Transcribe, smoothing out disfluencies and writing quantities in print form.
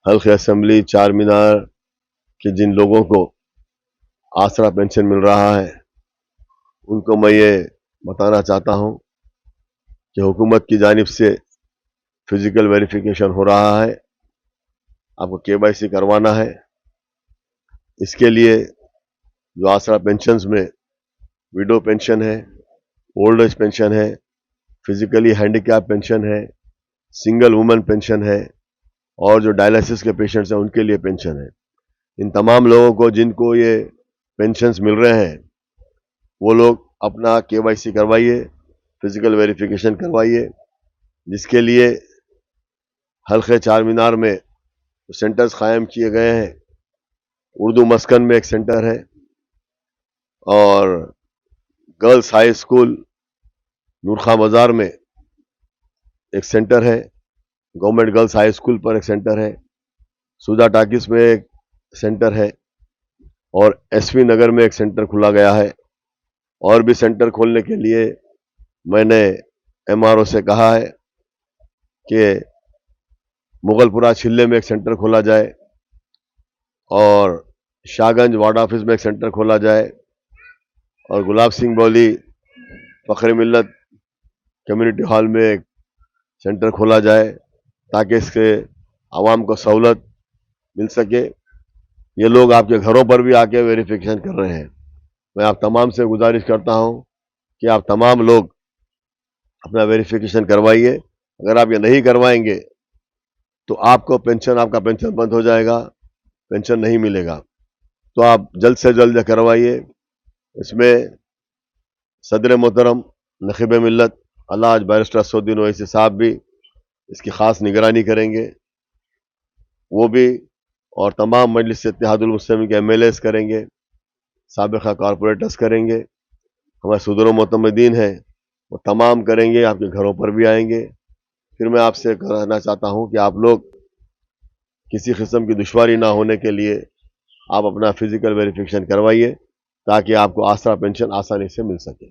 हल्के असेंबली चार मीनार के जिन लोगों को आसरा पेंशन मिल रहा है उनको मैं ये बताना चाहता हूँ कि हुकूमत की जानिब से फिजिकल वेरिफिकेशन हो रहा है। आपको केवाईसी करवाना है। इसके लिए जो आसरा पेंशन्स में विडो पेंशन है, ओल्ड एज पेंशन है, फिजिकली हैंडीकैप पेंशन है, सिंगल वुमन पेंशन है और जो डायलिसिस के पेशेंट्स हैं उनके लिए पेंशन है। इन तमाम लोगों को जिनको ये पेंशन्स मिल रहे हैं वो लोग अपना केवाईसी करवाइए, फिजिकल वेरिफिकेशन करवाइए, जिसके लिए हल्के चार मीनार में सेंटर्स कायम किए गए हैं। उर्दू मस्कन में एक सेंटर है और गर्ल्स हाई स्कूल नूरखा बाजार में एक सेंटर है, गवर्नमेंट गर्ल्स हाई स्कूल पर एक सेंटर है, सुधा टाकिस में एक सेंटर है और एसवी नगर में एक सेंटर खुला गया है। और भी सेंटर खोलने के लिए मैंने एमआरओ से कहा है कि मुगलपुरा छिल्ले में एक सेंटर खोला जाए और शाहगंज वार्ड ऑफिस में एक सेंटर खोला जाए और गुलाब सिंह बौली फखर मिल्लत कम्युनिटी हॉल में एक सेंटर खोला जाए ताकि इसके आवाम को सहूलत मिल सके। ये लोग आपके घरों पर भी आके वेरिफिकेशन कर रहे हैं। मैं आप तमाम से गुजारिश करता हूं कि आप तमाम लोग अपना वेरिफिकेशन करवाइए। अगर आप ये नहीं करवाएंगे तो आपका पेंशन बंद हो जाएगा, पेंशन नहीं मिलेगा। तो आप जल्द से जल्द करवाइए। इसमें सदर मोहतरम नखीब मिल्लत अल्लाज बैरिस्टर असदुद्दीन ओवैसी साहब भी इसकी खास निगरानी करेंगे, वो भी, और तमाम मजलिस इत्तेहादुल मुस्लिमीन के एमएलएस करेंगे, साबिका कारपोरेटर्स करेंगे, हमारे सुदर मोतमदीन हैं वो तमाम करेंगे, आपके घरों पर भी आएंगे। फिर मैं आपसे कहना चाहता हूं कि आप लोग किसी किस्म की दुश्वारी ना होने के लिए आप अपना फिजिकल वेरिफिकेशन करवाइए ताकि आपको आसरा पेंशन आसानी से मिल सके।